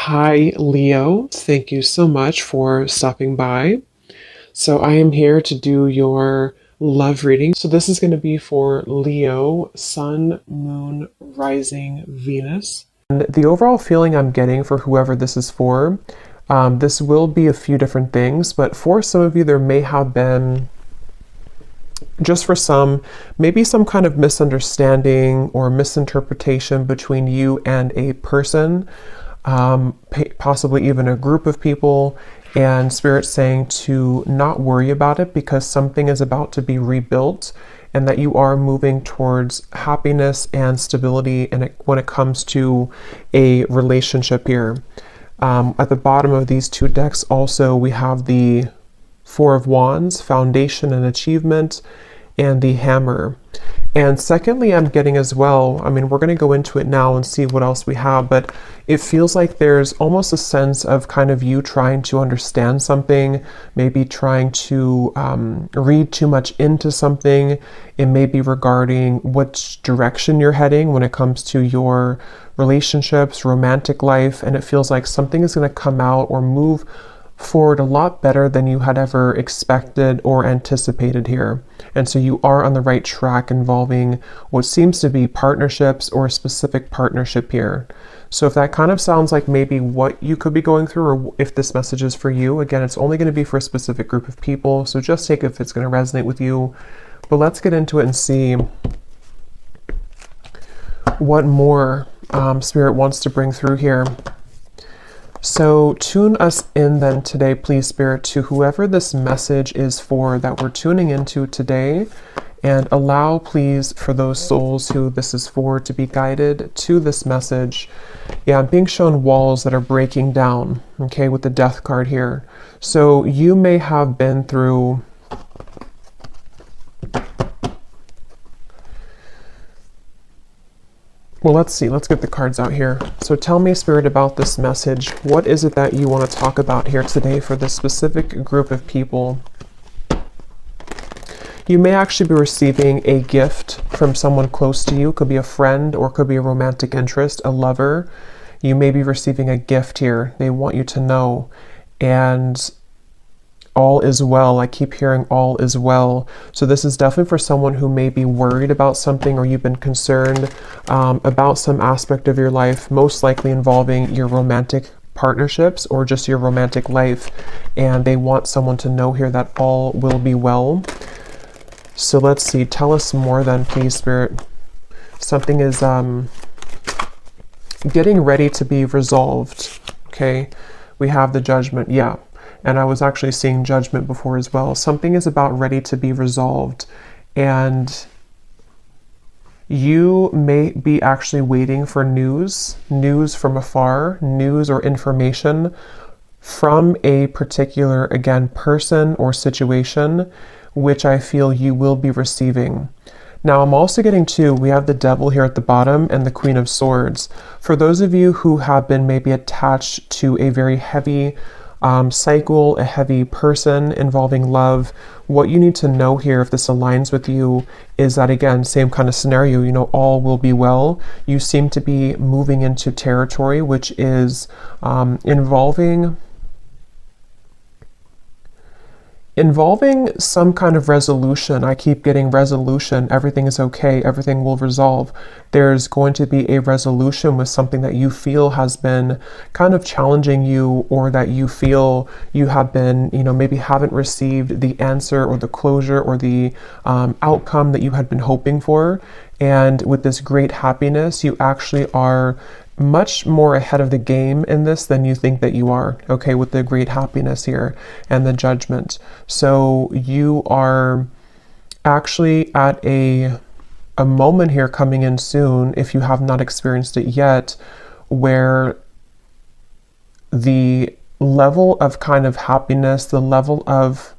Hi, Leo. Thank you so much for stopping by. So, I am here to do your love reading. So, this is going to be for Leo, Sun, Moon, Rising, Venus. And the overall feeling I'm getting for whoever this is for, this will be a few different things, but for some of you, there may have been, just for some, maybe some kind of misunderstanding or misinterpretation between you and a person, possibly even a group of people, and Spirit saying to not worry about it because something is about to be rebuilt and that you are moving towards happiness and stability when it comes to a relationship here. At the bottom of these two decks also we have the Four of Wands, Foundation and Achievement, and the Hammer. And secondly, I'm getting as well, we're going to go into it now and see what else we have, but it feels like there's almost a sense of kind of you trying to understand something, maybe trying to read too much into something. It may be regarding which direction you're heading when it comes to your relationships, romantic life, and it feels like something is going to come out or move forward a lot better than you had ever expected or anticipated here. And so you are on the right track involving what seems to be partnerships or a specific partnership here. So if that kind of sounds like maybe what you could be going through, or if this message is for you, again, it's only going to be for a specific group of people. So just take it if it's going to resonate with you. But let's get into it and see what more Spirit wants to bring through here. So tune us in then today, please, Spirit, to whoever this message is for that we're tuning into today, and allow, please, for those souls who this is for to be guided to this message. Yeah, I'm being shown walls that are breaking down, okay, with the Death card here. So you may have been through well, let's see. Let's get the cards out here. So tell me, Spirit, about this message. What is it that you want to talk about here today for this specific group of people? You may actually be receiving a gift from someone close to you. Could be a friend or could be a romantic interest, a lover. You may be receiving a gift here. They want you to know. And all is well. I keep hearing all is well. So this is definitely for someone who may be worried about something, or you've been concerned about some aspect of your life, most likely involving your romantic partnerships or just your romantic life. And they want someone to know here that all will be well. So let's see. Tell us more then, please, Spirit. Something is getting ready to be resolved. Okay. We have the Judgment. Yeah. And I was actually seeing Judgment before as well. Something is about ready to be resolved. And you may be actually waiting for news from afar, news or information from a particular, again, person or situation, which I feel you will be receiving. Now, I'm also getting we have the Devil here at the bottom and the Queen of Swords. For those of you who have been maybe attached to a very heavy cycle, a heavy person involving love, what you need to know here, if this aligns with you, is that, again, same kind of scenario, all will be well. You seem to be moving into territory which is involving some kind of resolution. I keep getting resolution. Everything is okay. Everything will resolve. There's going to be a resolution with something that you feel has been kind of challenging you, or that you feel you have been, maybe haven't received the answer or the closure or the outcome that you had been hoping for. And with this great happiness, you actually are much more ahead of the game in this than you think that you are, okay, with the great happiness here and the Judgment. So you are actually at a moment here coming in soon, if you have not experienced it yet, where the level of kind of happiness, the level of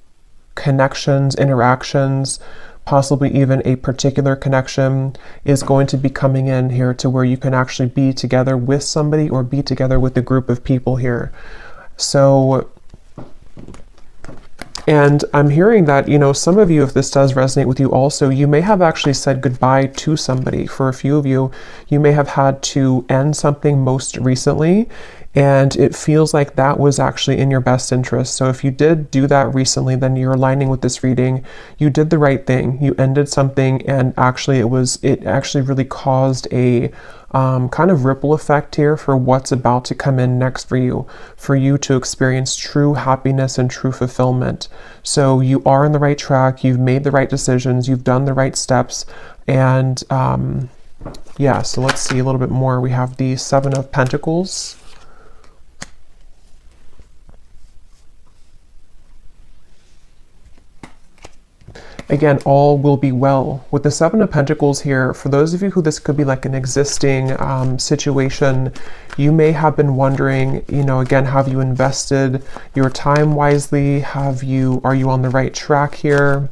connections, interactions, possibly even a particular connection, is going to be coming in here to where you can actually be together with somebody or be together with a group of people here. So, and I'm hearing that, some of you, if this does resonate with you also, you may have actually said goodbye to somebody. For a few of you, you may have had to end something most recently, And it feels like that was actually in your best interest. So if you did do that recently, then you're aligning with this reading. You did the right thing. You ended something, and actually it actually really caused a kind of ripple effect here for what's about to come in next for you to experience true happiness and true fulfillment. So you are on the right track. You've made the right decisions. You've done the right steps. And yeah, so let's see a little bit more. We have the Seven of Pentacles. Again, all will be well. With the Seven of Pentacles here, for those of you who this could be like an existing situation, you may have been wondering, you know, again, have you invested your time wisely? Are you on the right track here?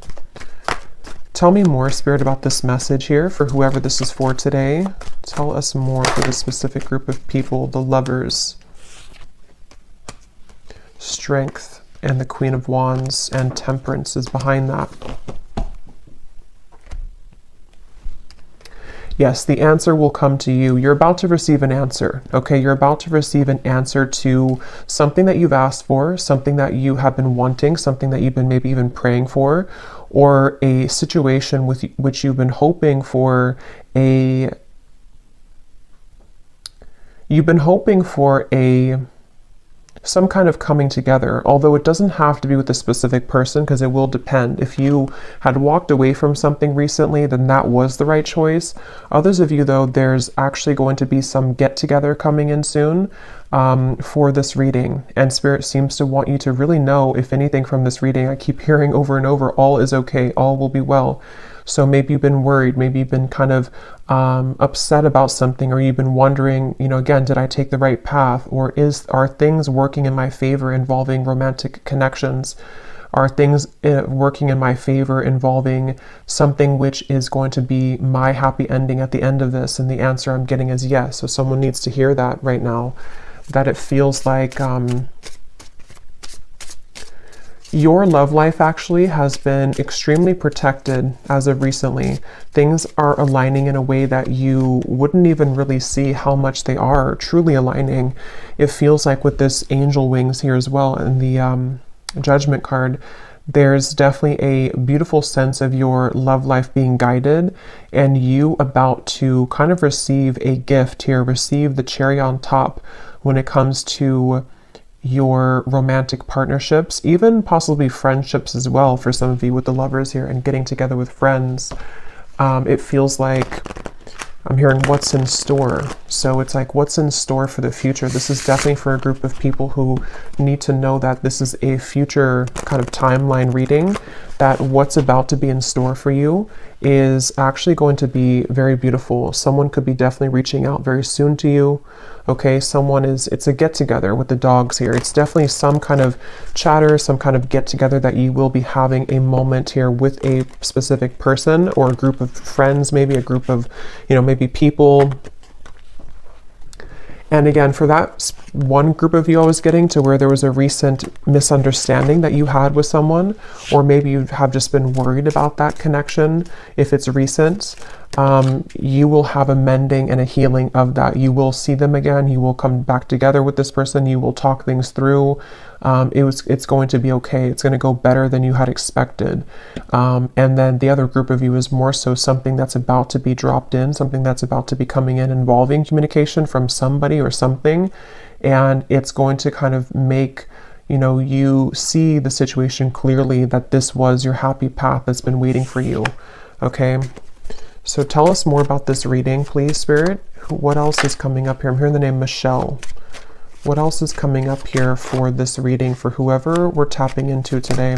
Tell me more, Spirit, about this message here for whoever this is for today. Tell us more for this specific group of people, the Lovers. Strength and the Queen of Wands and Temperance is behind that. Yes, the answer will come to you. You're about to receive an answer, okay? You're about to receive an answer to something that you've asked for, something that you have been wanting, something that you've been maybe even praying for, or a situation with which you've been hoping for some kind of coming together, although it doesn't have to be with a specific person, because it will depend. If you had walked away from something recently, then that was the right choice. Others of you, though, there's actually going to be some get-together coming in soon for this reading, and Spirit seems to want you to really know, if anything from this reading, I keep hearing over and over, all is okay, all will be well. So maybe you've been worried, maybe you've been kind of upset about something, or you've been wondering, you know, again, did I take the right path? Or are things working in my favor involving romantic connections? Are things working in my favor involving something which is going to be my happy ending at the end of this? And the answer I'm getting is yes. So someone needs to hear that right now, that it feels like your love life actually has been extremely protected as of recently. Things are aligning in a way that you wouldn't even really see how much they are truly aligning. It feels like with this angel wings here as well, and the Judgment card, there's definitely a beautiful sense of your love life being guided, and you about to kind of receive a gift here, receive the cherry on top when it comes to your romantic partnerships, even possibly friendships as well for some of you with the Lovers here and getting together with friends. It feels like I'm hearing what's in store. So it's like what's in store for the future. This is definitely for a group of people who need to know that this is a future kind of timeline reading, that what's about to be in store for you is actually going to be very beautiful. Someone could be definitely reaching out very soon to you. Okay, it's a get together with the dogs here. It's definitely some kind of chatter, some kind of get together that you will be having a moment here with a specific person or a group of friends, maybe a group of, you know, maybe people. And again, for that one group of you I was getting to, where there was a recent misunderstanding that you had with someone, or maybe you have just been worried about that connection, if it's recent, you will have a mending and a healing of that. You will see them again. You will come back together with this person. You will talk things through. It's going to be okay. It's going to go better than you had expected. And then the other group of you is more so something that's about to be dropped in, something that's about to be coming in involving communication from somebody or something. And it's going to kind of make, you know, you see the situation clearly, that this was your happy path that's been waiting for you. Okay. So tell us more about this reading, please, Spirit. What else is coming up here? I'm hearing the name Michelle. What else is coming up here for this reading for whoever we're tapping into today?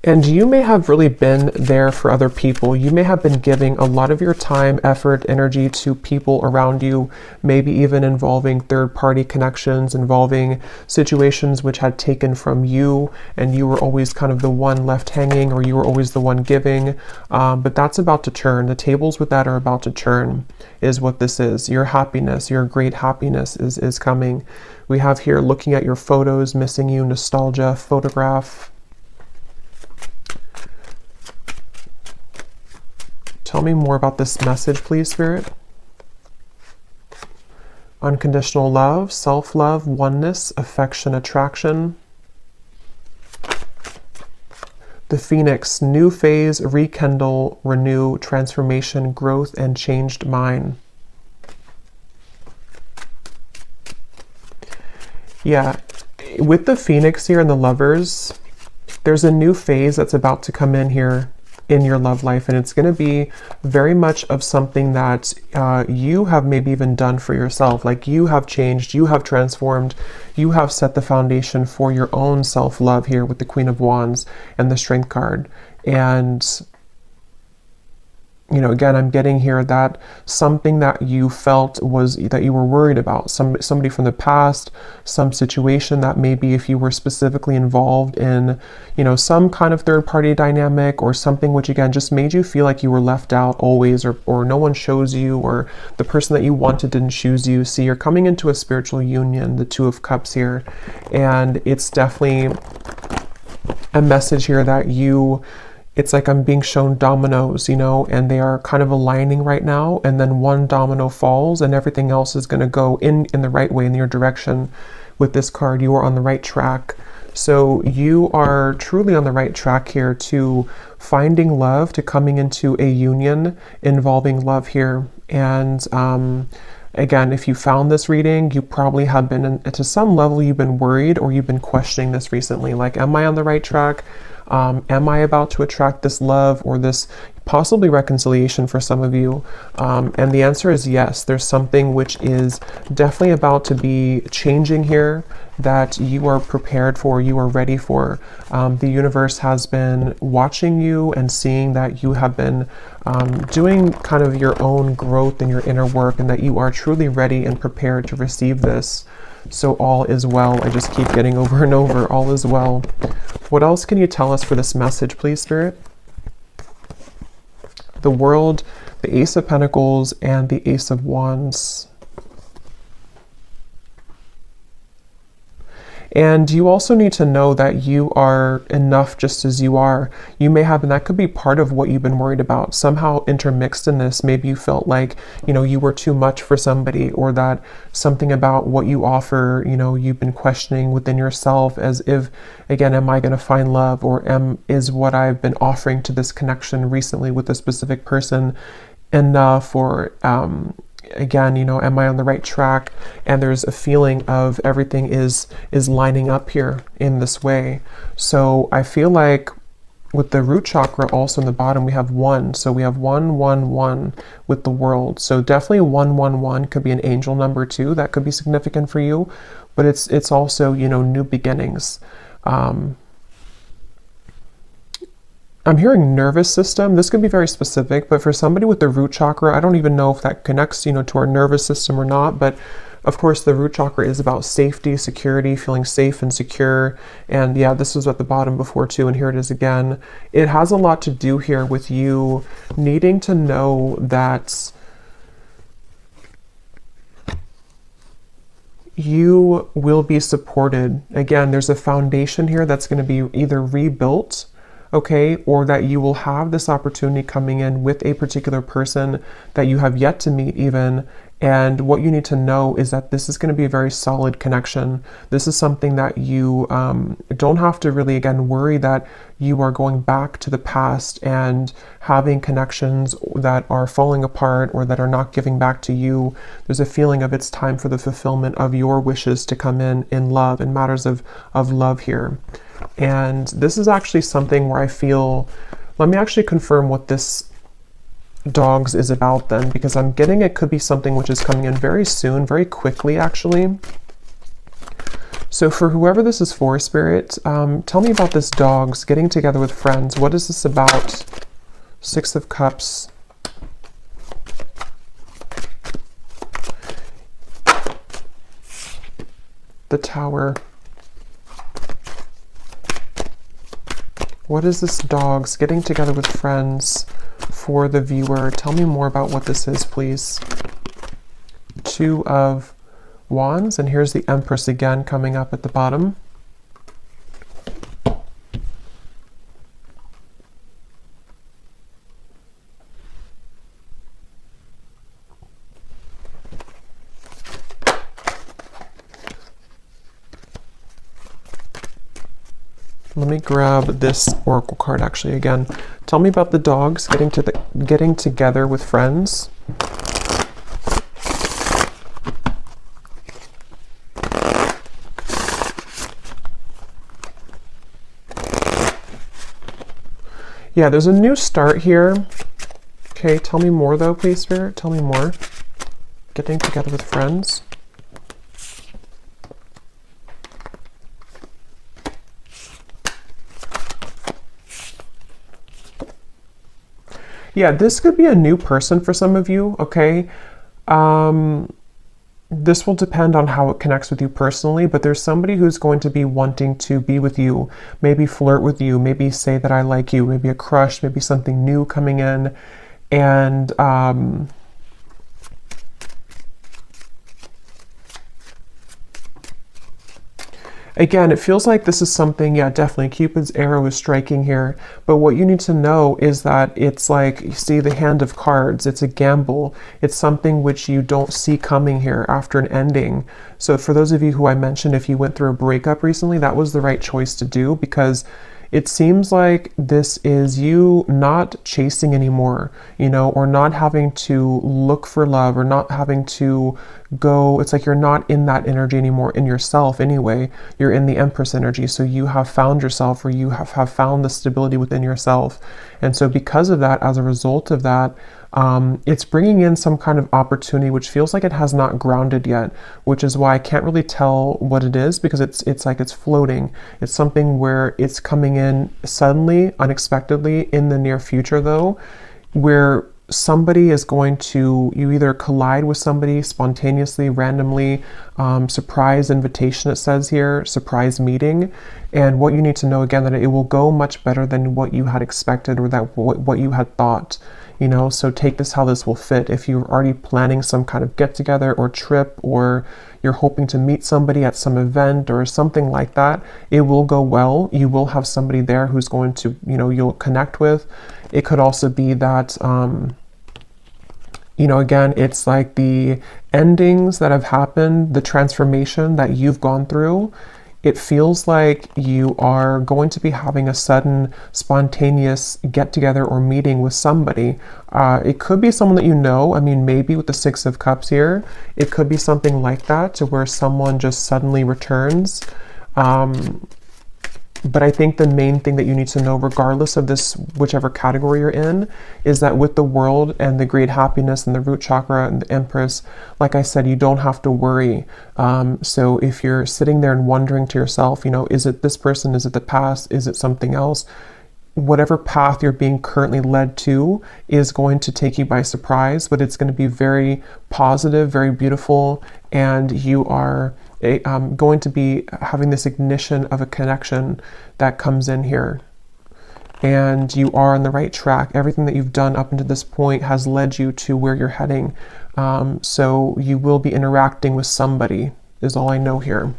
And you may have really been there for other people. You may have been giving a lot of your time, effort, energy to people around you, maybe even involving third-party connections, involving situations which had taken from you, and you were always kind of the one left hanging, or you were always the one giving. But that's about to turn. The tables with that are about to turn, is what this is. Your happiness, your great happiness is coming. We have here looking at your photos, missing you, nostalgia, photograph. Tell me more about this message, please, Spirit. unconditional love, self-love, oneness, affection, attraction. The Phoenix, new phase, rekindle, renew, transformation, growth, and changed mind. Yeah, with the Phoenix here and the Lovers, there's a new phase that's about to come in here in your love life, and it's going to be very much of something that you have maybe even done for yourself. Like, you have changed, you have transformed, you have set the foundation for your own self-love here with the Queen of Wands and the Strength card. And you know, again, I'm getting here that something that you felt was that you were worried about, somebody from the past, some situation that maybe if you were specifically involved in, you know, some kind of third party dynamic or something which again just made you feel like you were left out always, or no one chose you, or the person that you wanted didn't choose you. See, you're coming into a spiritual union, the Two of Cups here, and it's definitely a message here that it's like I'm being shown dominoes, you know, and they are kind of aligning right now, and then one domino falls and everything else is going to go in the right way, in your direction. With this card, you are on the right track. So you are truly on the right track here to finding love, to coming into a union involving love here. And again, if you found this reading, you probably have been, to some level, you've been worried or you've been questioning this recently. Like, am I on the right track? Am I about to attract this love or this possibly reconciliation for some of you? And the answer is yes. There's something which is definitely about to be changing here that you are prepared for, you are ready for. The universe has been watching you and seeing that you have been doing kind of your own growth in your inner work, and that you are truly ready and prepared to receive this. So all is well. I just keep getting over and over, all is well. What else can you tell us for this message, please, Spirit? The World, the Ace of Pentacles, and the Ace of Wands. And you also need to know that you are enough just as you are. You may have, and that could be part of what you've been worried about. Somehow intermixed in this, maybe you felt like, you know, you were too much for somebody, or that something about what you offer, you know, you've been questioning within yourself, as if, again, am I going to find love, or is what I've been offering to this connection recently with a specific person enough, or again, you know, am I on the right track? And there's a feeling of everything is lining up here in this way. So I feel like with the root chakra also in the bottom, we have 1. So we have 1, 1, 1 with the World. So definitely 1, 1, 1 could be an angel number too. That could be significant for you. But it's also, you know, new beginnings. I'm hearing nervous system. This could be very specific, but for somebody with the root chakra, I don't even know if that connects, you know, to our nervous system or not. But of course, the root chakra is about safety, security, feeling safe and secure. And yeah, this was at the bottom before too, and here it is again. It has a lot to do here with you needing to know that you will be supported. Again, there's a foundation here that's going to be either rebuilt, okay, or that you will have this opportunity coming in with a particular person that you have yet to meet even. And what you need to know is that this is going to be a very solid connection. This is something that you don't have to really, again, worry that you are going back to the past and having connections that are falling apart or that are not giving back to you. There's a feeling of it's time for the fulfillment of your wishes to come in love, in matters of love here. And this is actually something where I feel, let me actually confirm what this dogs is about then, because I'm getting it could be something which is coming in very soon, very quickly actually. So for whoever this is for, Spirit, tell me about this dogs getting together with friends. What is this about? 6 of Cups. The Tower. What is this dogs getting together with friends for the viewer? Tell me more about what this is, please. 2 of Wands, and here's the Empress again coming up at the bottom. Let me grab this oracle card actually again. Tell me about the dogs getting together with friends. Yeah, there's a new start here. Okay, tell me more though, please, Spirit. Tell me more. Getting together with friends. Yeah, this could be a new person for some of you, okay? This will depend on how it connects with you personally, but there's somebody who's going to be wanting to be with you, maybe flirt with you, maybe say that I like you, maybe a crush, maybe something new coming in. And again, it feels like this is something, yeah, definitely Cupid's arrow is striking here. But what you need to know is that it's like, you see the hand of cards, it's a gamble. It's something which you don't see coming here after an ending. So for those of you who I mentioned, if you went through a breakup recently, that was the right choice to do, because it seems like this is you not chasing anymore, you know, or not having to look for love, or not having to go. It's like you're not in that energy anymore in yourself anyway. You're in the Empress energy. So you have found yourself, or you have found the stability within yourself. And so because of that, as a result of that, it's bringing in some kind of opportunity which feels like it has not grounded yet, which is why I can't really tell what it is, because it's like it's floating. It's something where it's coming in suddenly, unexpectedly in the near future though, where somebody is going to, you either collide with somebody spontaneously, randomly, surprise invitation, it says here, surprise meeting. And what you need to know again, that it will go much better than what you had expected, or that what you had thought. You know, so take this how this will fit. If you're already planning some kind of get together or trip, or you're hoping to meet somebody at some event or something like that, it will go well. You will have somebody there who's going to, you know, you'll connect with. It could also be that, you know, again, it's like the endings that have happened, the transformation that you've gone through. It feels like you are going to be having a sudden spontaneous get together or meeting with somebody. It could be someone that you know. I mean, maybe with the Six of Cups here, it could be something like that, to where someone just suddenly returns. But I think the main thing that you need to know, regardless of this, whichever category you're in, is that with the World and the great happiness and the root chakra and the Empress, like I said, you don't have to worry. So if you're sitting there and wondering to yourself, you know, is it this person? Is it the past? Is it something else? Whatever path you're being currently led to is going to take you by surprise, but it's going to be very positive, very beautiful, and you are going to be having this ignition of a connection that comes in here. And you are on the right track. Everything that you've done up until this point has led you to where you're heading. So you will be interacting with somebody, is all I know here.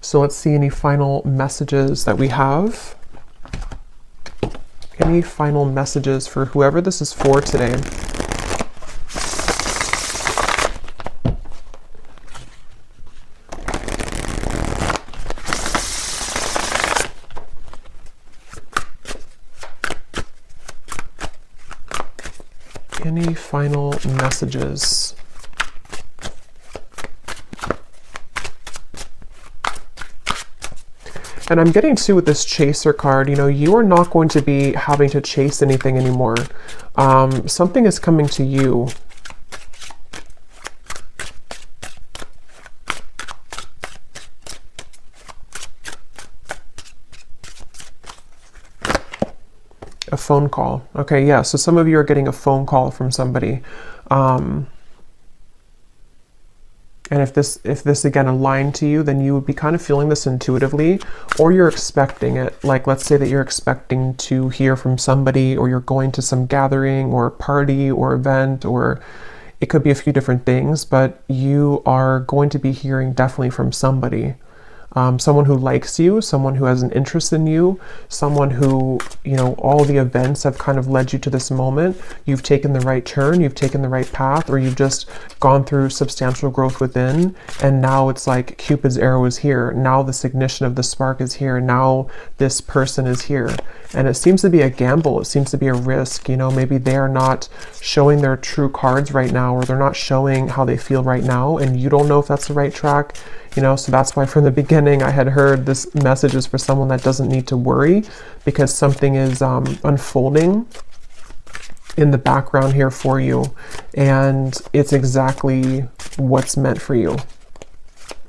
So let's see any final messages that we have. Any final messages for whoever this is for today? Any final messages? And I'm getting too with this chaser card, you know, you are not going to be having to chase anything anymore. Something is coming to you. A phone call. Okay, yeah, so some of you are getting a phone call from somebody. And if this again aligned to you, then you would be kind of feeling this intuitively, or you're expecting it. Like, let's say that you're expecting to hear from somebody, or you're going to some gathering or party or event, or it could be a few different things, but you are going to be hearing definitely from somebody. someone who likes you, someone who has an interest in you, someone who, you know, all the events have kind of led you to this moment. You've taken the right turn, you've taken the right path, or you've just gone through substantial growth within. And now it's like Cupid's arrow is here. Now this ignition of the spark is here. Now this person is here. And it seems to be a gamble. It seems to be a risk. You know, maybe they are not showing their true cards right now, or they're not showing how they feel right now. And you don't know if that's the right track. You know, so that's why from the beginning I had heard this message is for someone that doesn't need to worry, because something is unfolding in the background here for you, and it's exactly what's meant for you,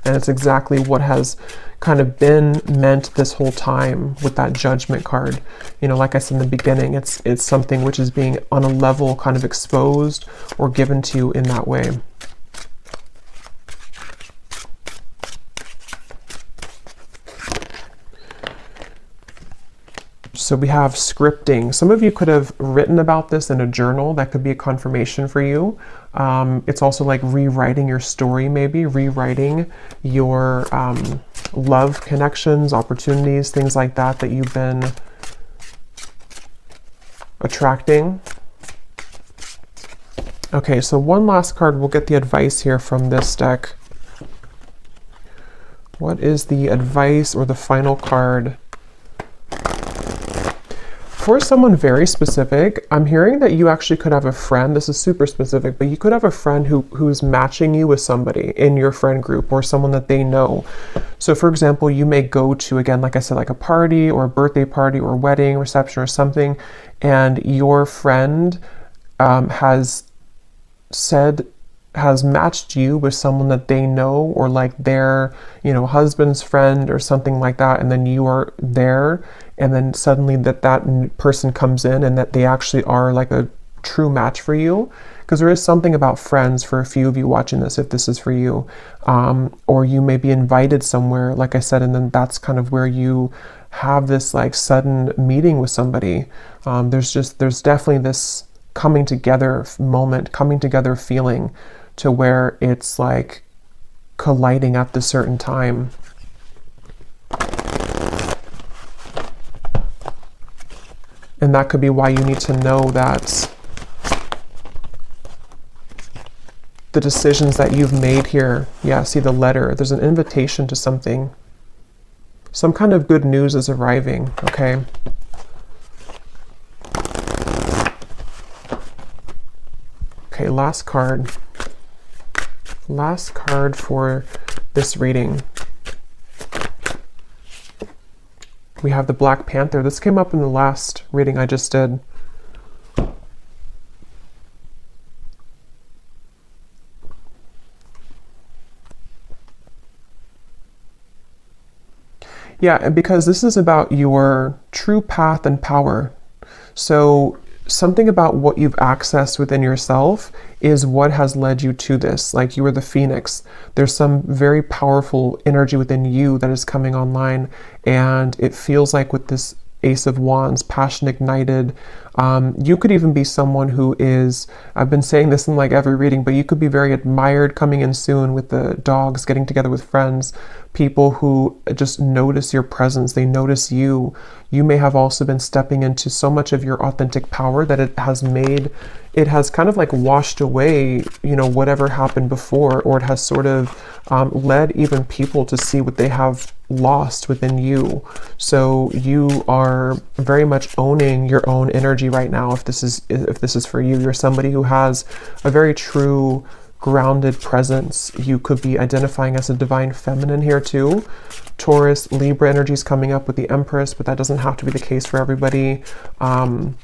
and it's exactly what has kind of been meant this whole time with that Judgment card. You know, like I said in the beginning, it's something which is being on a level kind of exposed or given to you in that way. So we have scripting. Some of you could have written about this in a journal. That could be a confirmation for you. It's also like rewriting your story, maybe rewriting your love connections, opportunities, things like that that you've been attracting. Okay, so one last card. We'll get the advice here from this deck. What is the advice or the final card? For someone very specific, I'm hearing that you actually could have a friend. This is super specific, but you could have a friend who's matching you with somebody in your friend group, or someone that they know. So for example, you may go to, again, like I said, like a party or a birthday party or wedding reception or something, and your friend has matched you with someone that they know, or like their, you know, husband's friend or something like that, and then you are there, and then suddenly that person comes in and that they actually are like a true match for you. Because there is something about friends for a few of you watching this, if this is for you, or you may be invited somewhere, like I said, and then that's kind of where you have this like sudden meeting with somebody. There's definitely this coming together moment, coming together feeling, to where it's like colliding at this certain time. And that could be why you need to know that the decisions that you've made here, yeah, see the letter, there's an invitation to something. Some kind of good news is arriving, okay? Okay, last card. Last card for this reading. We have the Black Panther. This came up in the last reading I just did. Yeah, and because this is about your true path and power. So something about what you've accessed within yourself is what has led you to this. Like you were the phoenix. There's some very powerful energy within you that is coming online, and it feels like with this Ace of Wands, passion ignited. You could even be someone who is, I've been saying this in like every reading, but you could be very admired coming in soon with the dogs, getting together with friends, people who just notice your presence, they notice you. You may have also been stepping into so much of your authentic power that it has kind of like washed away, you know, whatever happened before, or it has sort of led even people to see what they have lost within you. So you are very much owning your own energy right now. If this is for you, you're somebody who has a very true grounded presence. You could be identifying as a divine feminine here too. Taurus, Libra energy is coming up with the Empress, but that doesn't have to be the case for everybody. And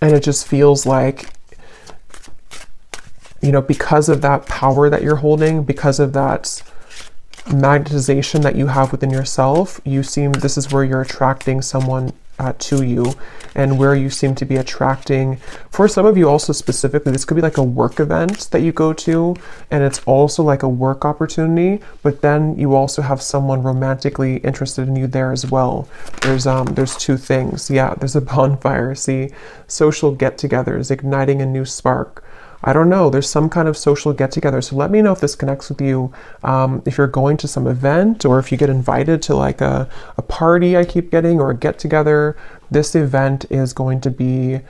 it just feels like, you know, because of that power that you're holding, because of that magnetization that you have within yourself, this is where you're attracting someone to you, and where you seem to be attracting, for some of you also specifically, this could be like a work event that you go to, and it's also like a work opportunity, but then you also have someone romantically interested in you there as well. There's two things. Yeah, there's a bonfire. See, social get-togethers, igniting a new spark. I don't know, there's some kind of social get together. So let me know if this connects with you. If you're going to some event, or if you get invited to like a party I keep getting, or a get together, this event is going to be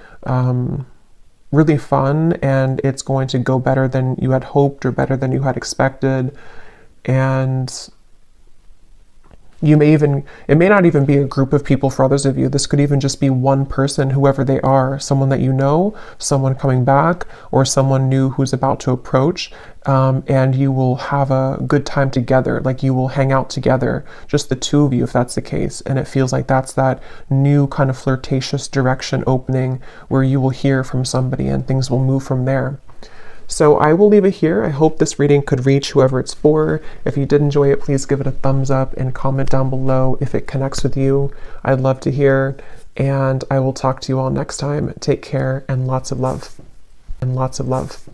really fun, and it's going to go better than you had hoped or better than you had expected. And it may not even be a group of people for others of you. This could even just be one person, whoever they are, someone that you know, someone coming back, or someone new who's about to approach, and you will have a good time together. Like, you will hang out together, just the two of you, if that's the case. And it feels like that's that new kind of flirtatious direction opening, where you will hear from somebody and things will move from there. So I will leave it here. I hope this reading could reach whoever it's for. If you did enjoy it, please give it a thumbs up and comment down below if it connects with you. I'd love to hear, and I will talk to you all next time. Take care, and lots of love. And lots of love.